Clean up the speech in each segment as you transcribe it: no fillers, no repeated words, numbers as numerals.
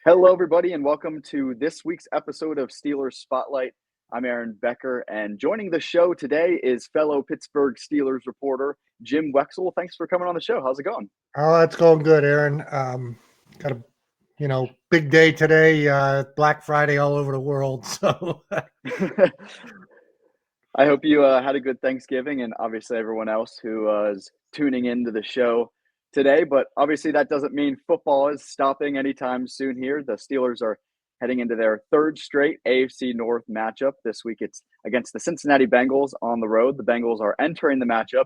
Hello, everybody, and welcome to this week's episode of Steelers Spotlight. I'm Aaron Becker, and joining the show today is fellow Pittsburgh Steelers reporter Jim Wexell. Thanks for coming on the show. How's it going? Oh, it's going good, Aaron. Got a big day today. Black Friday all over the world. So I hope you had a good Thanksgiving, and obviously everyone else who is tuning into the show today. But obviously that doesn't mean football is stopping anytime soon here. The Steelers are heading into their third straight AFC North matchup. This week it's against the Cincinnati Bengals on the road. The Bengals are entering the matchup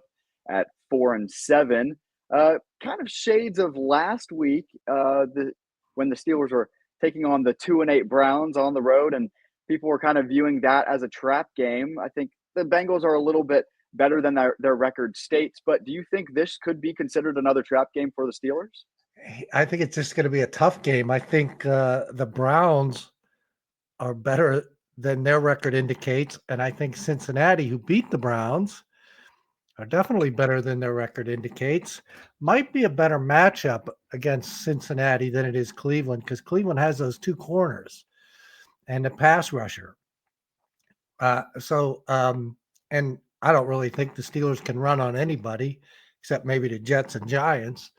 at 4-7. Kind of shades of last week when the Steelers were taking on the 2-8 Browns on the road, and people were kind of viewing that as a trap game. I think the Bengals are a little bit better than their record states, but do you think this could be considered another trap game for the Steelers? I think it's just going to be a tough game. I think the Browns are better than their record indicates, and I think Cincinnati, who beat the Browns, are definitely better than their record indicates. Might be a better matchup against Cincinnati than it is Cleveland, because Cleveland has those two corners and the pass rusher. And I don't really think the Steelers can run on anybody except maybe the Jets and Giants.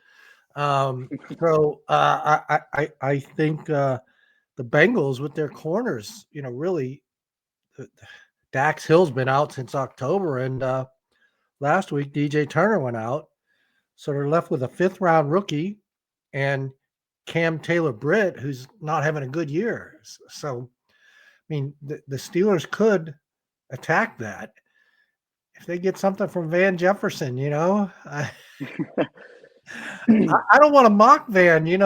I think the Bengals with their corners, really, Dax Hill's been out since October, and last week DJ Turner went out, so they're left with a fifth-round rookie and Cam Taylor-Britt, who's not having a good year. So, I mean, the Steelers could attack that if they get something from Van Jefferson. I don't want to mock Van. He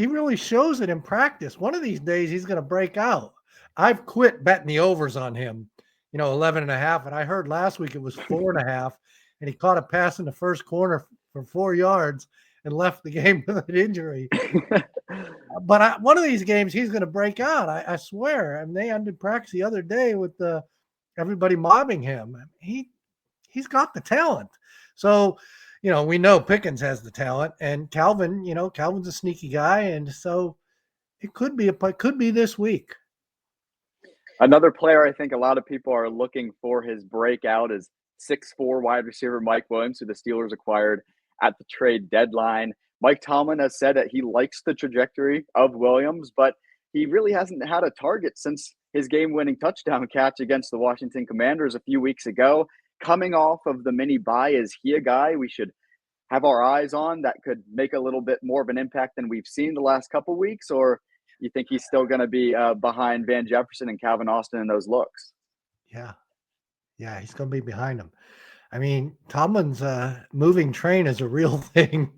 really shows it in practice. One of these days he's going to break out. I've quit betting the overs on him. 11.5, and I heard last week it was 4.5, and he caught a pass in the first corner for 4 yards and left the game with an injury. But one of these games, he's going to break out. I swear. I mean, they ended practice the other day with everybody mobbing him. He's got the talent. So, we know Pickens has the talent, and Calvin. Calvin's a sneaky guy, and so it could be this week. Another player I think a lot of people are looking for his breakout is 6'4" wide receiver Mike Williams, who the Steelers acquired at the trade deadline. Mike Tomlin has said that he likes the trajectory of Williams, but he really hasn't had a target since his game-winning touchdown catch against the Washington Commanders a few weeks ago. Coming off of the mini bye, is he a guy we should have our eyes on that could make a little bit more of an impact than we've seen the last couple of weeks, or you think he's still going to be behind Van Jefferson and Calvin Austin in those looks? Yeah, he's going to be behind him. I mean, Tomlin's moving train is a real thing.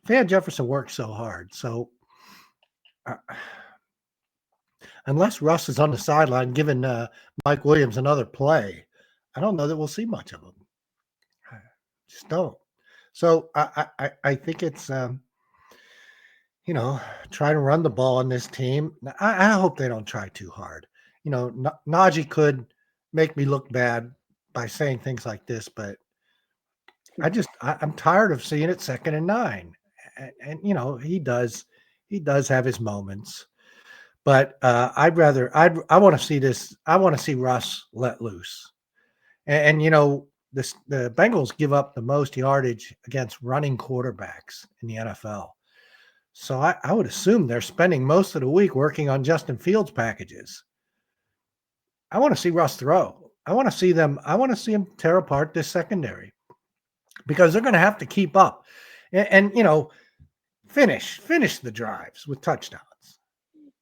Van Jefferson worked so hard. So unless Russ is on the sideline giving Mike Williams another play, I don't know that we'll see much of him. I just don't. So I think it's, try to run the ball on this team. I hope they don't try too hard. Najee could make me look bad by saying things like this, but I'm tired of seeing it 2nd and 9. And he does have his moments, but I want to see this. I want to see Russ let loose. And the Bengals give up the most yardage against running quarterbacks in the NFL. So I would assume they're spending most of the week working on Justin Fields packages. I want to see Russ throw. I want to see him tear apart this secondary, because they're going to have to keep up and finish the drives with touchdowns.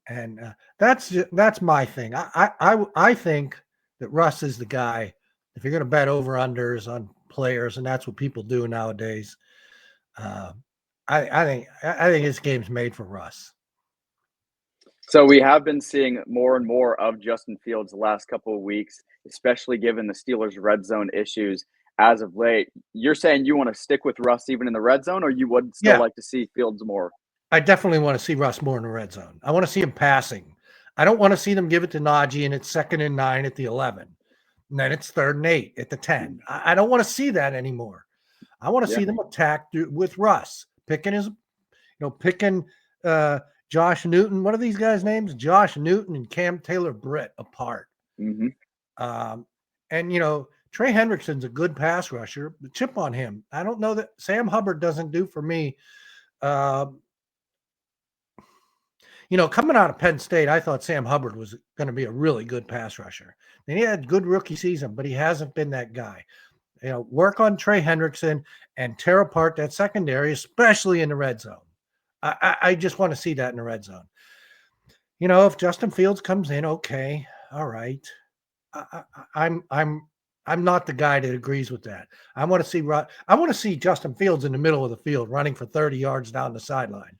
And that's my thing. I think that Russ is the guy. If you're going to bet over-unders on players, and that's what people do nowadays, I think this game's made for Russ. So we have been seeing more and more of Justin Fields the last couple of weeks, especially given the Steelers' red zone issues as of late. You're saying you want to stick with Russ even in the red zone, or you would still like to see Fields more? I definitely want to see Russ more in the red zone. I want to see him passing. I don't want to see them give it to Najee and it's 2nd and 9 at the 11. And then it's 3rd and 8 at the 10. I don't want to see that anymore. I want to see them attack with Russ. picking Josh Newton. What are these guys' names? Josh Newton and Cam Taylor-Britt apart. Mm-hmm. And Trey Hendrickson's a good pass rusher. The chip on him. I don't know that Sam Hubbard doesn't do for me. Coming out of Penn State, I thought Sam Hubbard was going to be a really good pass rusher. And he had a good rookie season, but he hasn't been that guy. Work on Trey Hendrickson and tear apart that secondary, especially in the red zone. I just want to see that in the red zone. If Justin Fields comes in, okay, all right. I'm not the guy that agrees with that. I want to see Justin Fields in the middle of the field running for 30 yards down the sideline.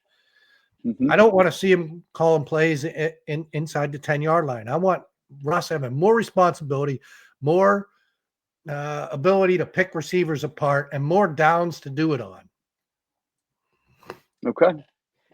Mm-hmm. I don't want to see him calling plays inside the 10-yard line. I want Russ having more responsibility, more ability to pick receivers apart, and more downs to do it on. Okay.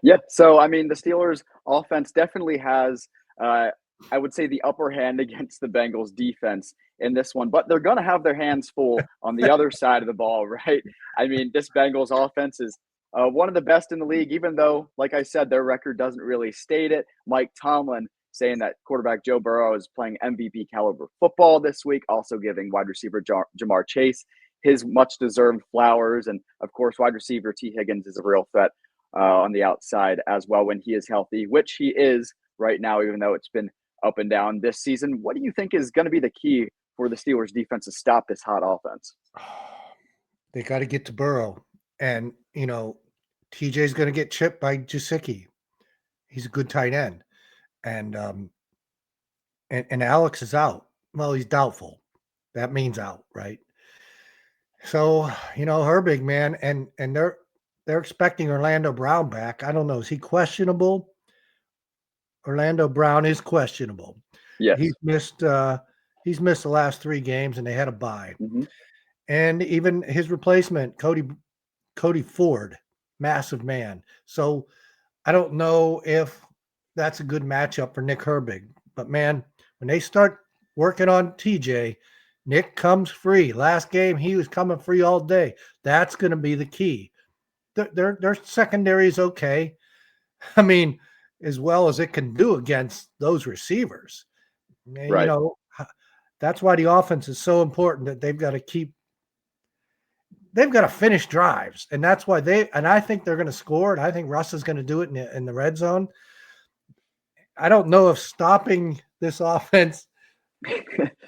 Yeah. So, I mean, the Steelers offense definitely has, I would say, the upper hand against the Bengals defense in this one, but they're going to have their hands full on the other side of the ball, right? I mean, this Bengals offense is one of the best in the league, even though, like I said, their record doesn't really state it. Mike Tomlin saying that quarterback Joe Burrow is playing MVP caliber football this week, also giving wide receiver Jamar Chase his much-deserved flowers. And, of course, wide receiver T. Higgins is a real threat on the outside as well when he is healthy, which he is right now, even though it's been up and down this season. What do you think is going to be the key for the Steelers defense to stop this hot offense? They got to get to Burrow. And, TJ's going to get chipped by Gesicki. He's a good tight end. And Alex is out. Well, he's doubtful. That means out, right? So, her big man, and they're expecting Orlando Brown back. I don't know. Is he questionable? Orlando Brown is questionable. Yes. He's missed the last 3 games, and they had a bye. Mm-hmm. And even his replacement, Cody Ford, massive man. So I don't know if that's a good matchup for Nick Herbig. But, man, when they start working on TJ, Nick comes free. Last game, he was coming free all day. That's going to be the key. Their secondary is okay. I mean, as well as it can do against those receivers. Right. That's why the offense is so important, that they've got to finish drives. And that's why I think they're going to score. And I think Russ is going to do it in the red zone. I don't know if stopping this offense,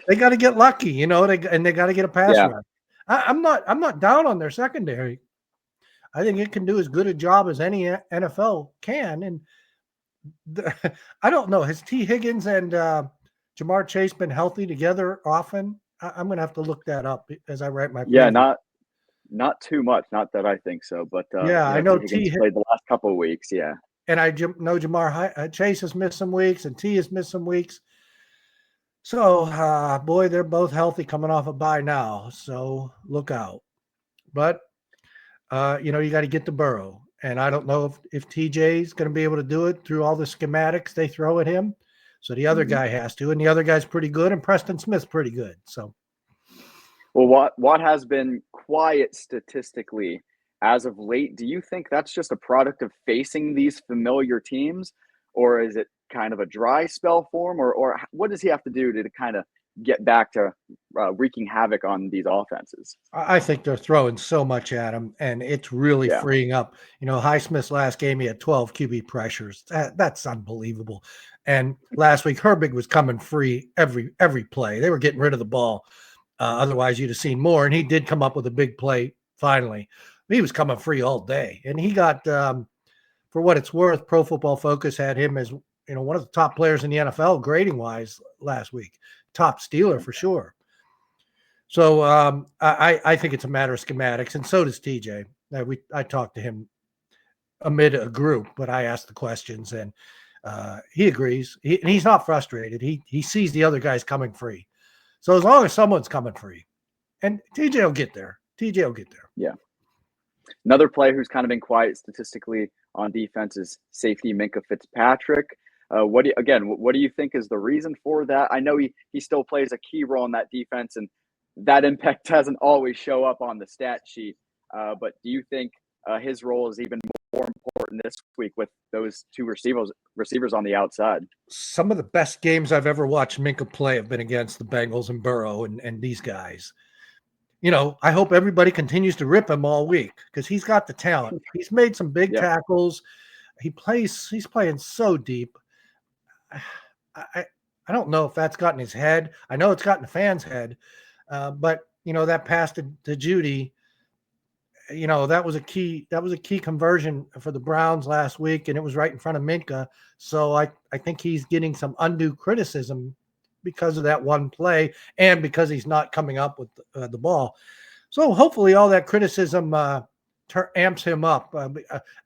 they got to get lucky, they got to get a pass rush. I'm not down on their secondary. I think it can do as good a job as any NFL can. And I don't know. Has T. Higgins and Jamar Chase been healthy together often? I'm going to have to look that up as I write my preview. Yeah, not too much. Not that I think so. But I know T. Higgins played the last couple of weeks. Yeah. And I know Jamar Chase has missed some weeks, and T has missed some weeks. So, boy, they're both healthy coming off a bye now. So look out. But you got to get to Burrow. And I don't know if TJ is going to be able to do it through all the schematics they throw at him. So the other guy has to. And the other guy's pretty good. And Preston Smith's pretty good. So, well, what has been quiet statistically as of late, do you think that's just a product of facing these familiar teams? Or is it kind of a dry spell for him? Or what does he have to do to kind of get back to wreaking havoc on these offenses? I think they're throwing so much at him, and it's really freeing up. Highsmith's last game, he had 12 QB pressures. That's unbelievable. And last week, Herbig was coming free every play. They were getting rid of the ball. Otherwise, you'd have seen more. And he did come up with a big play finally. He was coming free all day. And he got, for what it's worth, Pro Football Focus had him as one of the top players in the NFL grading-wise last week. Top Steeler for sure. So I think it's a matter of schematics, and so does TJ. I talked to him amid a group, but I asked the questions, and he agrees. And he's not frustrated. He sees the other guys coming free. So as long as someone's coming free, and TJ will get there. Yeah. Another player who's kind of been quiet statistically on defense is safety Minkah Fitzpatrick. What do you think is the reason for that? I know he still plays a key role in that defense, and that impact doesn't always show up on the stat sheet. But do you think his role is even more important this week with those two receivers on the outside. Some of the best games I've ever watched Minka play have been against the Bengals and Burrow and these guys. I hope everybody continues to rip him all week because he's got the talent. He's made some big tackles. He's playing so deep. I don't know if that's gotten his head. I know it's gotten the fans' head, but that pass to Judy, that was a key conversion for the Browns last week, and it was right in front of Minka. So I think he's getting some undue criticism because of that one play and because he's not coming up with the ball. So hopefully all that criticism amps him up.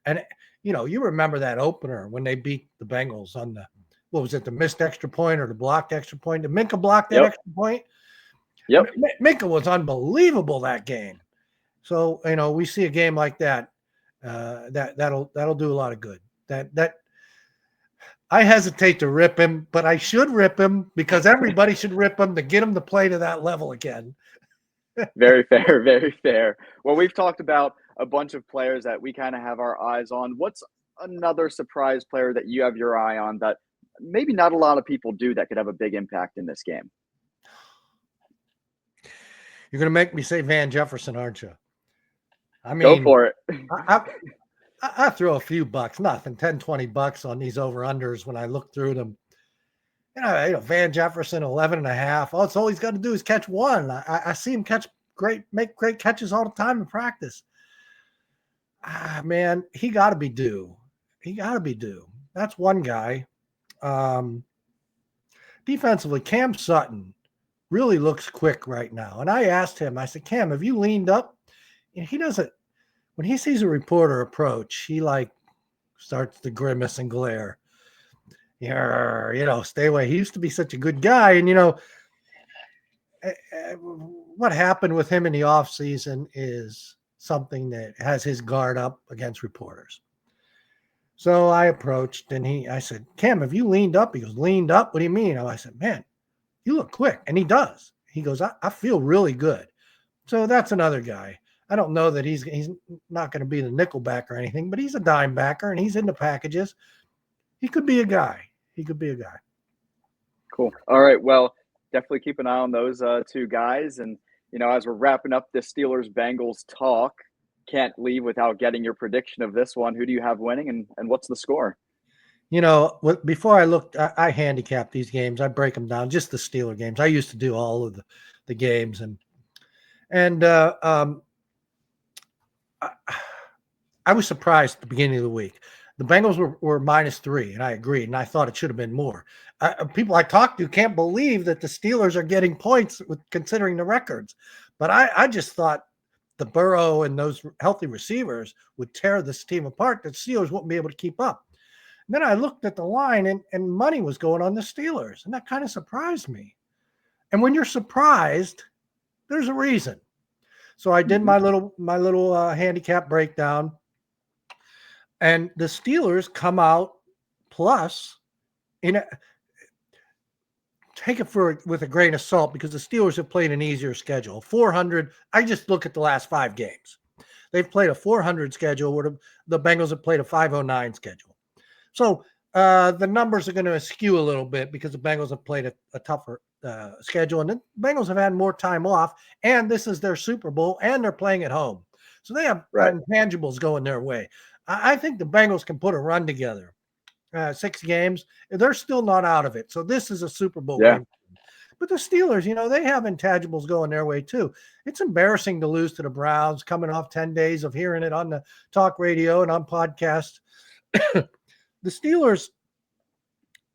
And you remember that opener when they beat the Bengals on the missed extra point or the blocked extra point? Did Minka block that extra point? Yep. Minka was unbelievable that game. So, we see a game like that, that'll do a lot of good. That I hesitate to rip him, but I should rip him because everybody should rip him to get him to play to that level again. Very fair, very fair. Well, we've talked about a bunch of players that we kind of have our eyes on. What's another surprise player that you have your eye on that maybe not a lot of people do that could have a big impact in this game? You're going to make me say Van Jefferson, aren't you? I mean, go for it. I throw a few bucks, nothing, 10, 20 bucks on these over-unders when I look through them. Van Jefferson, 11.5. All he's got to do is catch one. I see him make great catches all the time in practice. Man, he got to be due. That's one guy. Defensively, Cam Sutton really looks quick right now. And I asked him, I said, Cam, have you leaned up? And he doesn't. When he sees a reporter approach, he starts to grimace and glare. Stay away. He used to be such a good guy. And, what happened with him in the offseason is something that has his guard up against reporters. So I approached and I said, Cam, have you leaned up? He goes, leaned up? What do you mean? I said, man, you look quick. And he does. He goes, I feel really good. So that's another guy. I don't know that he's not going to be the nickel back or anything, but he's a dime backer and he's into packages. He could be a guy. Cool. All right. Well, definitely keep an eye on those two guys. And, as we're wrapping up this Steelers-Bengals talk, can't leave without getting your prediction of this one. Who do you have winning and what's the score? Before I looked, I handicap these games. I break them down, just the Steeler games. I used to do all of the games. And I was surprised at the beginning of the week. The Bengals were -3, and I agreed, and I thought it should have been more. People I talked to can't believe that the Steelers are getting points considering the records. But I just thought the Burrow and those healthy receivers would tear this team apart, that Steelers wouldn't be able to keep up. And then I looked at the line, and money was going on the Steelers, and that kind of surprised me. And when you're surprised, there's a reason. So I did my little handicap breakdown, and the Steelers come out plus. Take it with a grain of salt because the Steelers have played an easier schedule. 400. I just look at the last 5 games. They've played a 400 schedule where the Bengals have played a 509 schedule. So the numbers are going to skew a little bit because the Bengals have played a tougher schedule, and the Bengals have had more time off, and this is their Super Bowl, and they're playing at home. So they have intangibles going their way. I think the Bengals can put a run together. 6 games, they're still not out of it. So this is a Super Bowl game. But the Steelers, they have intangibles going their way too. It's embarrassing to lose to the Browns coming off 10 days of hearing it on the talk radio and on podcasts. The Steelers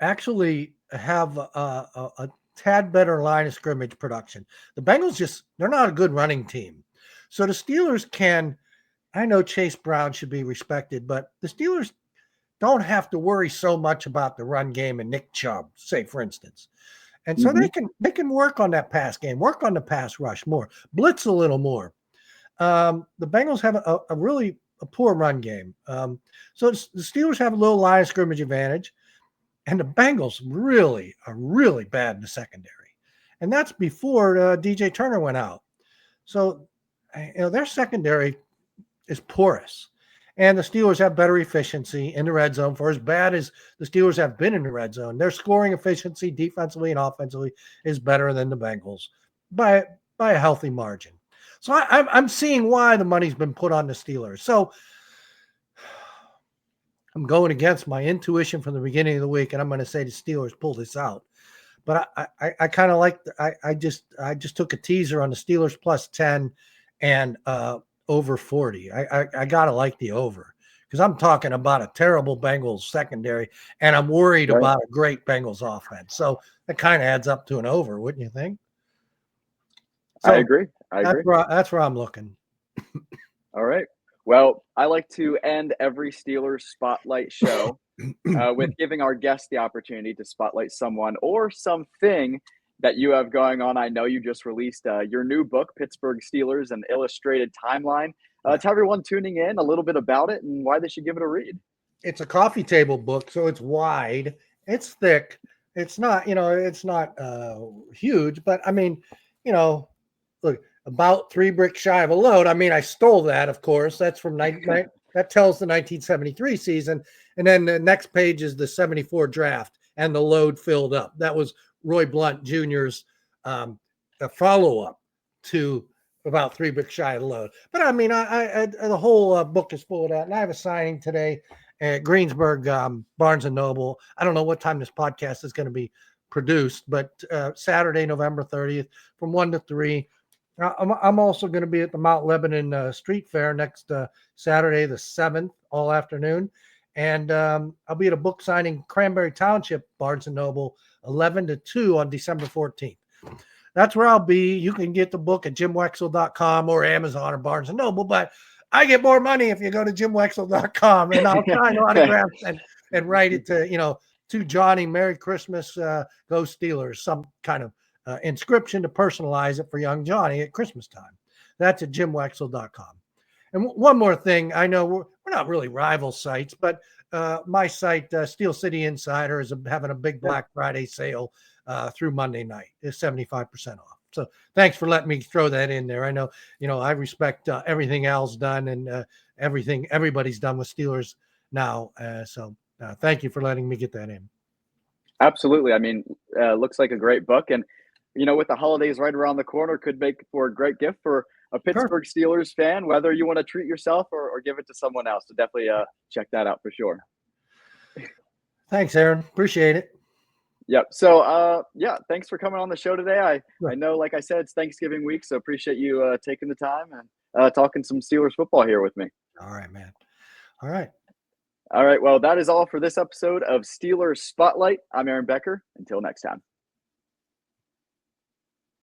actually have a tad better line of scrimmage production. The Bengals they're not a good running team. So the Steelers I know Chase Brown should be respected, but the Steelers don't have to worry so much about the run game and Nick Chubb, say, for instance. And so they can work on that pass game, work on the pass rush more, blitz a little more. The Bengals have a really poor run game. So the Steelers have a little line of scrimmage advantage, and the Bengals are really bad in the secondary. And that's before DJ Turner went out. So, their secondary is porous. And the Steelers have better efficiency in the red zone. For as bad as the Steelers have been in the red zone, their scoring efficiency defensively and offensively is better than the Bengals by a healthy margin. So I'm seeing why the money's been put on the Steelers. So I'm going against my intuition from the beginning of the week, and I'm going to say the Steelers pull this out. But I kind of like I just took a teaser on the Steelers plus 10 and over 40. I gotta like the over because I'm talking about a terrible Bengals secondary, and I'm worried about a great Bengals offense. So that kind of adds up to an over, wouldn't you think? So I agree. That's where I'm looking. All right. Well, I like to end every Steelers spotlight show with giving our guests the opportunity to spotlight someone or something that you have going on. I know you just released your new book, Pittsburgh Steelers, an illustrated timeline. Tell everyone tuning in a little bit about it and why they should give it a read. It's a coffee table book, so it's wide, it's thick. It's not, it's not huge, but I mean, look, about 3 bricks shy of a load. I mean, I stole that, of course. That's from that tells the 1973 season. And then the next page is the 74 draft and the load filled up. That was Roy Blunt Jr.'s follow-up to about 3 bricks shy of the load. But I mean, I the whole book is full of that. And I have a signing today at Greensburg, Barnes & Noble. I don't know what time this podcast is going to be produced, but Saturday, November 30th from 1 to 3. I'm also going to be at the Mount Lebanon Street Fair next Saturday, the 7th, all afternoon. And I'll be at a book signing, Cranberry Township, Barnes & Noble, 11 to 2 on December 14th. That's where I'll be. You can get the book at jimwexell.com or Amazon or Barnes & Noble, but I get more money if you go to jimwexell.com, and I'll sign autographs and write it to Johnny, Merry Christmas, go Steelers, some kind of inscription to personalize it for young Johnny at Christmas time. That's at jimwexell.com. And one more thing, I know we're not really rival sites, but my site, Steel City Insider, is having a big Black Friday sale through Monday night. It's 75% off. So thanks for letting me throw that in there. I know, I respect everything Al's done and everything everybody's done with Steelers now. So thank you for letting me get that in. Absolutely. I mean, looks like a great book. And, with the holidays right around the corner, could make for a great gift for a Pittsburgh Steelers fan, whether you want to treat yourself or give it to someone else. So definitely check that out for sure. Thanks, Aaron. Appreciate it. Yep. So, thanks for coming on the show today. I know, like I said, it's Thanksgiving week, so appreciate you taking the time and talking some Steelers football here with me. All right, man. All right. All right. Well, that is all for this episode of Steelers Spotlight. I'm Aaron Becker. Until next time.